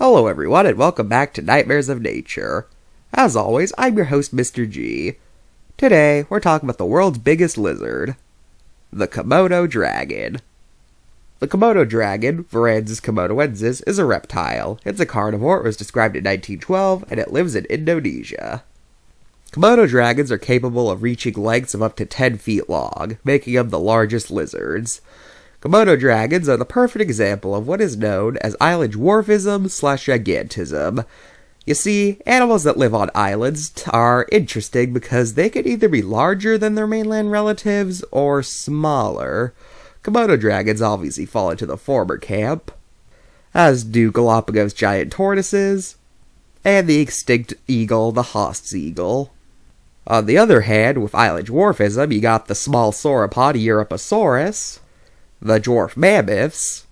Hello everyone and welcome back to Nightmares of Nature. As always, I'm your host Mr.G. Today, we're talking about the world's biggest lizard, the Komodo Dragon. The Komodo Dragon, Varansis komodoensis, is a reptile. It's a carnivore. It was described in 1912, and it lives in Indonesia. Komodo dragons are capable of reaching lengths of up to 10 feet long, making them the largest lizards. Komodo dragons are the perfect example of what is known as island dwarfism/gigantism. You see, animals that live on islands are interesting because they can either be larger than their mainland relatives or smaller. Komodo dragons obviously fall into the former camp, as do Galapagos giant tortoises, and the extinct eagle, the Haast's eagle. On the other hand, with island dwarfism, you got the small sauropod Europasaurus, the dwarf mammoths,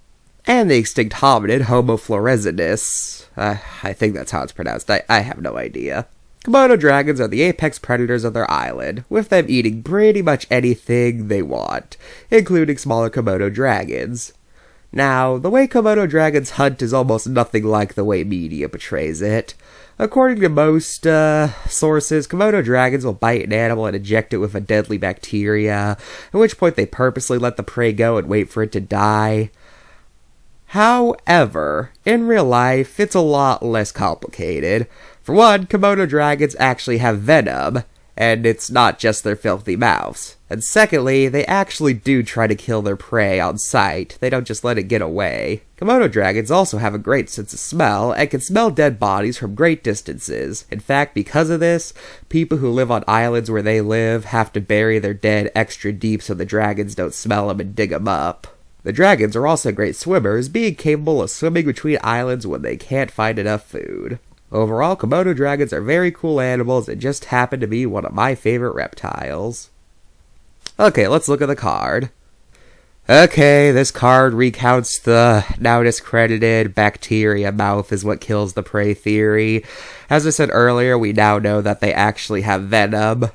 and the extinct hominid Homo florezinus. I think that's how it's pronounced. I have no idea. Komodo dragons are the apex predators of their island, with them eating pretty much anything they want, including smaller Komodo dragons. Now, the way Komodo dragons hunt is almost nothing like the way media portrays it. According to most sources, Komodo dragons will bite an animal and inject it with a deadly bacteria, at which point they purposely let the prey go and wait for it to die. However, in real life, it's a lot less complicated. For one, Komodo dragons actually have venom, and it's not just their filthy mouths. And secondly, they actually do try to kill their prey on sight. They don't just let it get away. Komodo dragons also have a great sense of smell and can smell dead bodies from great distances. In fact, because of this, people who live on islands where they live have to bury their dead extra deep so the dragons don't smell them and dig them up. The dragons are also great swimmers, being capable of swimming between islands when they can't find enough food. Overall, Komodo dragons are very cool animals and just happen to be one of my favorite reptiles. Okay, let's look at the card. Okay, this card recounts the now discredited bacteria mouth is what kills the prey theory. As I said earlier, we now know that they actually have venom.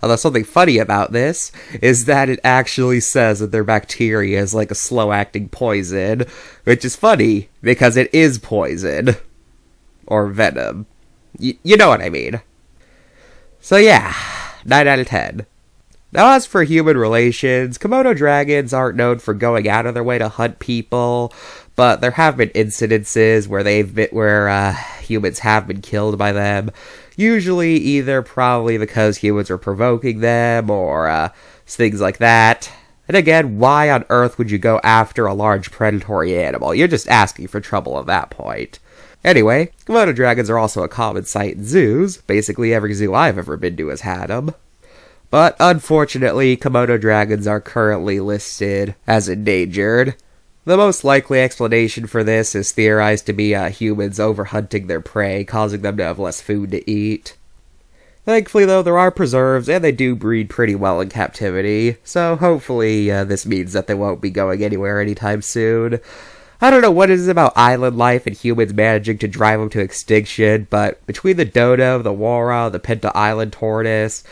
Although something funny about this is that it actually says that their bacteria is like a slow-acting poison, which is funny because it is poison. Or venom. You know what I mean. So yeah, 9 out of 10. Now as for human relations, Komodo dragons aren't known for going out of their way to hunt people, but there have been incidences where humans have been killed by them. Usually either probably because humans are provoking them or things like that. And again, why on earth would you go after a large predatory animal? You're just asking for trouble at that point. Anyway, Komodo dragons are also a common sight in zoos. Basically every zoo I've ever been to has had them. But unfortunately, Komodo dragons are currently listed as endangered. The most likely explanation for this is theorized to be humans overhunting their prey, causing them to have less food to eat. Thankfully, though, there are preserves, and they do breed pretty well in captivity, so hopefully this means that they won't be going anywhere anytime soon. I don't know what it is about island life and humans managing to drive them to extinction, but between the dodo, the wara, the Pinta Island tortoise,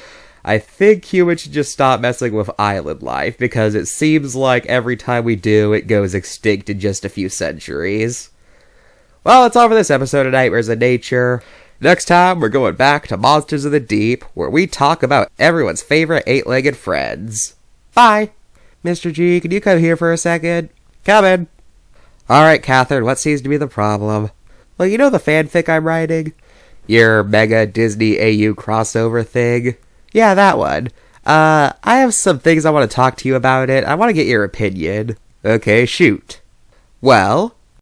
I think humans should just stop messing with island life, because it seems like every time we do, it goes extinct in just a few centuries. Well, that's all for this episode of Nightmares of Nature. Next time, we're going back to Monsters of the Deep, where we talk about everyone's favorite 8-legged friends. Bye! Mr. G, can you come here for a second? Coming! Alright, Catherine, what seems to be the problem? Well, you know the fanfic I'm writing? Your mega Disney AU crossover thing? Yeah, that one. I have some things I want to talk to you about it. I want to get your opinion. Okay, shoot. Well,